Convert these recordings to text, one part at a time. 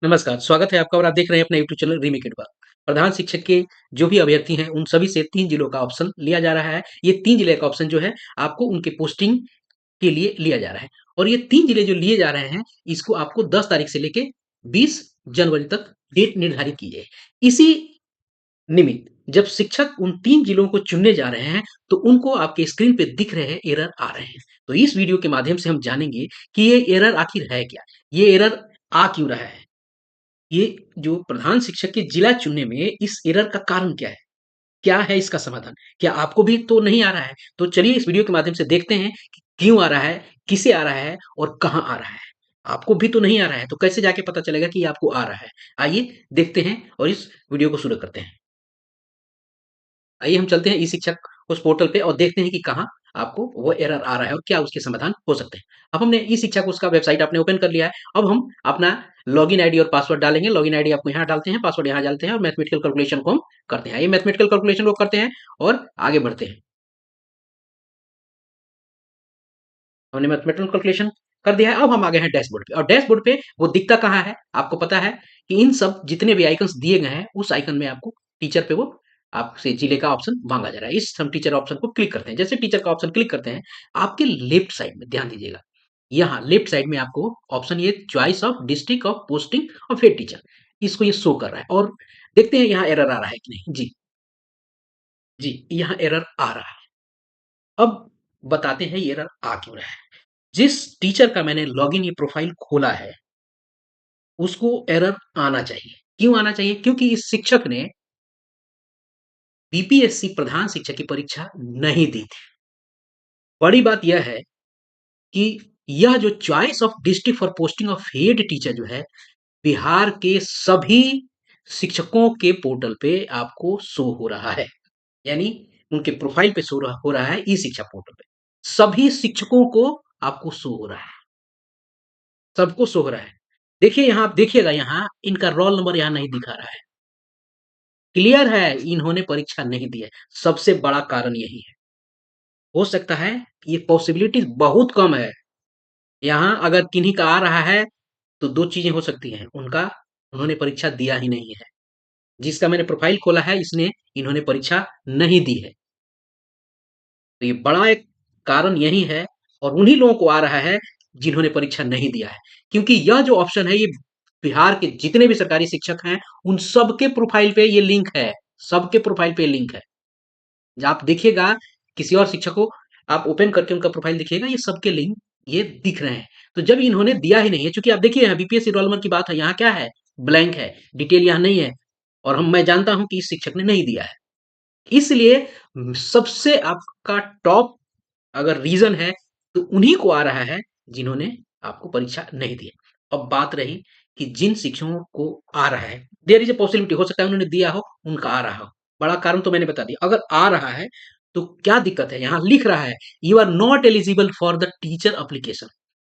नमस्कार, स्वागत है आपका और आप देख रहे हैं अपना यूट्यूब चैनल रीमेक इट। प्रधान शिक्षक के जो भी अभ्यर्थी हैं, उन सभी से 3 जिलों का ऑप्शन लिया जा रहा है। ये 3 जिले का ऑप्शन जो है, आपको उनके पोस्टिंग के लिए लिया जा रहा है और ये 3 जिले जो लिए जा रहे हैं, इसको आपको 10 तारीख से लेके 20 जनवरी तक डेट निर्धारित की है। इसी निमित्त जब शिक्षक उन 3 जिलों को चुनने जा रहे हैं, तो उनको आपके स्क्रीन पे दिख रहे हैं, एरर आ रहे हैं। तो इस वीडियो के माध्यम से हम जानेंगे कि ये एरर आखिर है क्या? ये एरर आ क्यों रहा है? ये जो प्रधान शिक्षक के जिला चुनने में इस एरर का कारण क्या है? क्या है इसका समाधान? क्या आपको भी तो नहीं आ रहा है? तो चलिए इस वीडियो के माध्यम से देखते हैं कि क्यों आ रहा है, किसे आ रहा है और कहाँ आ रहा है? आपको भी तो नहीं आ रहा है, तो कैसे जाके पता चलेगा कि आपको आ रहा है? आइए देखते हैं और इस वीडियो को शुरू करते हैं। आइए हम चलते हैं ई-शिक्षक उस पोर्टल पे और देखते हैं कि कहाँ आपको वो एरर आ रहा है और क्या उसके समाधान हो सकते हैं। अब हमने ई-शिक्षक उसका वेबसाइट आपने ओपन कर लिया है। अब हम अपना लॉगिन आईडी और पासवर्ड डालेंगे। लॉगिन आईडी आपको यहाँ डालते हैं, पासवर्ड यहाँ डालते हैं और मैथमेटिकल कैलकुलेशन को हम करते हैं। आइए मैथमेटिकल कैलकुलेशन को करते हैं और आगे बढ़ते हैं। हमने मैथमेटिकल कैलकुलेशन कर दिया है। अब हम आ गए हैं डैशबोर्ड पे और डैशबोर्ड पे वो दिखता कहाँ है? आपको पता है कि इन सब जितने भी आइकन्स दिए गए हैं, उस आइकन में आपको टीचर पे वो आपसे जिले का ऑप्शन माँगा जा रहा है। इस हम टीचर ऑप्शन को क्लिक करते हैं। जैसे टीचर का ऑप्शन क्लिक करते हैं, आपके लेफ्ट साइड में ध्यान दीजिएगा, यहाँ लेफ्ट साइड में आपको ऑप्शन ये choice of district of posting of head teacher, इसको ये शो कर रहा है और देखते हैं यहाँ एरर आ रहा है कि नहीं। जी, जी, यहाँ एरर आ रहा है। अब बताते हैं ये एरर आ क्यों रहा है। जिस टीचर का मैंने लॉगिन ये प्रोफाइल खोला है, उसको एरर आना चाहिए। क्यों आना चाहिए? क्योंकि इस शिक्षक ने बीपीएससी प्रधान शिक्षक की परीक्षा नहीं दी थी। बड़ी बात यह है कि यह जो choice of district for posting of head teacher जो है, बिहार के सभी शिक्षकों के पोर्टल पे आपको शो हो रहा है। यानी उनके प्रोफाइल पे शो हो रहा है ई शिक्षा पोर्टल पे। सभी शिक्षकों को आपको शो हो रहा है। सबको शो हो रहा है। देखिए यहाँ आप देखिएगा यहाँ इनका रोल नंबर यहाँ नहीं दिखा रहा है। क्लियर है इन्होंने परीक्षा नहीं दी है। सबसे बड़ा कारण यही है। हो सकता है ये पॉसिबिलिटीज़ बहुत कम है। यहाँ अगर किन्हीं का आ रहा है तो 2 चीज़ें हो सकती हैं। उन्होंने परीक्षा दिया ही नहीं है। जिसका मैंने प्रोफाइल खोला है इसने इन्होंने परीक्षा नहीं दी है। तो ये बड़ा एक कारण यही है और उन्हीं लोगों को आ रहा है जिन्होंने परीक्षा नहीं दिया है। क्योंकि यह जो ऑप्शन है ये बिहार के जितने भी सरकारी शिक्षक हैं, उन सबके प्रोफाइल पे ये लिंक है। सबके प्रोफाइल पे लिंक है। आप देखिएगा किसी और शिक्षक को आप ओपन करके उनका प्रोफाइल देखिएगा, ये सबके लिंक ये दिख रहे हैं। तो जब इन्होंने दिया ही नहीं है, चूँकि आप देखिए यहाँ बीपीएससी रोल नंबर की बात है, यहाँ क्या है? ब्लैंक है, डिटेल यहाँ नहीं है और मैं जानता हूँ कि इस शिक्षक ने नहीं दिया है। इसलिए सबसे आपका टॉप अगर रीज़न है, तो उन्हीं को आ रहा है, जिन्होंने आपको परीक्षा नहीं दी है। अब बात रही कि जिन शिक्षकों को आ रहा है, देयर इज़ अ पॉसिबिलिटी हो सकता है उन्होंने दिया हो, उनका आ रहा हो। बड़ा कारण तो मैंने बता दिया। अगर आ रहा है, तो क्या दिक्कत है? यहाँ लिख रहा है, "you are not eligible for the teacher application."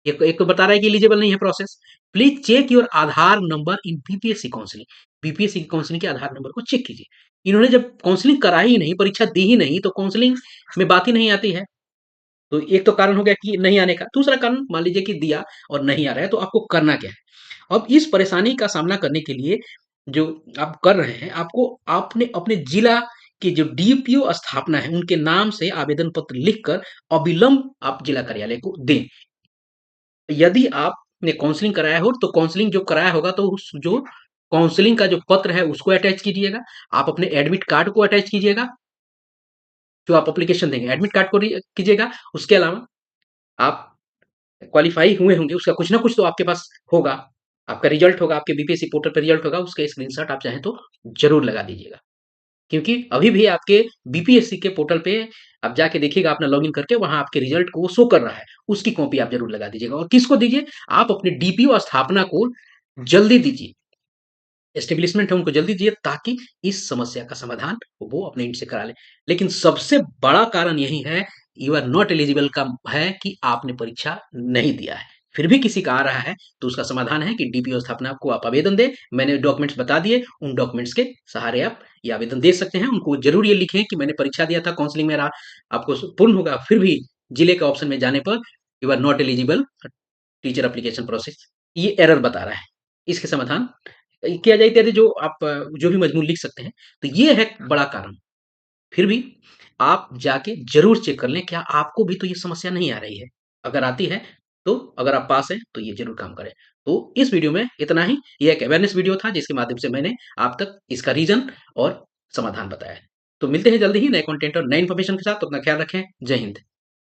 एक तो बता रहा है कि एलिजिबल नहीं है process. "Please check your Aadhaar number in BPSC counselling." BPSC की काउंसलिंग के आधार नंबर को चेक कीजिए। इन्होंने जब काउंसलिंग कराई ही नहीं, परीक्षा दी ही नहीं, तो काउंसलिंग में बात ही नहीं आती है। तो एक तो कारण हो गया कि नहीं आने का। दूसरा कारण मान लीजिए कि दिया और नहीं आ रहा है, तो आपको करना क्या है? अब इस परेशानी का सामना करने के लिए जो आप कर रहे हैं, आपको आपने अपने जिला के जो डीपीओ स्थापना है, उनके नाम से आवेदन पत्र लिखकर अविलंब आप जिला कार्यालय को दें। यदि आपने काउंसलिंग कराया हो, तो काउंसलिंग जो कराया होगा, तो उस जो काउंसलिंग का जो पत्र है, उसको अटैच कीजिएगा। आप अपने एडमिट कार्ड को अटैच कीजिएगा, जो आप एप्लीकेशन देंगे, एडमिट कार्ड को कीजिएगा। उसके अलावा आप क्वालीफाई हुए होंगे, उसका कुछ ना कुछ तो आपके पास होगा। आपका रिजल्ट होगा, आपके बीपीएससी पोर्टल पे रिजल्ट होगा, उसका स्क्रीनशॉट आप चाहें तो ज़रूर लगा दीजिएगा। क्योंकि अभी भी आपके बीपीएससी के पोर्टल पे आप जाके देखिएगा अपना लॉगिन करके, वहाँ आपके रिजल्ट को वो शो कर रहा है। उसकी कॉपी आप ज़रूर लगा दीजिएगा और किसको दीजिए? आप अपने डीपीओ स्थापना को जल्दी दीजिए। एस्टेब्लिशमेंट है उनको जल्दी दिए ताकि इस समस्या का समाधान वो अपने एंड से करा लें। लेकिन सबसे बड़ा कारण यही है, यू आर नॉट एलिजिबल का है कि आपने परीक्षा नहीं दिया है। फिर भी किसी का आ रहा है, तो उसका समाधान है कि डीपीओ स्थापना को आप आवेदन दें। मैंने डॉक्यूमेंट्स बता दिए, उन डॉक्यूमेंट्स के सहारे आप ये आवेदन दे सकते हैं। उनको ज़रूर ये लिखें कि मैंने परीक्षा दिया था, काउंसलिंग मेरा आपको पूर्ण होगा, फिर भी जिले के ऑप्शन में जाने पर you are not eligible teacher application process, ये एरर बता रहा है। इसके समाधान किया जाए इत्यादि जो आप जो भी मजमून लिख सकते हैं। तो ये है बड़ा कारण। फिर भी आप जाके ज़रूर चेक कर लें, क्या आपको भी तो ये समस्या नहीं आ रही है? अगर आती है, तो अगर आप पास हैं, तो ये ज़रूर काम करें। तो इस वीडियो में इतना ही। ये एक अवेयरनेस वीडियो था जिसके माध्यम से मैंने आप तक इसका रीज़न और समाधान बताया है। तो मिलते हैं जल्दी ही नए कंटेंट और नए इन्फॉर्मेशन के साथ। तो अपना ख्याल रखें। जय हिंद।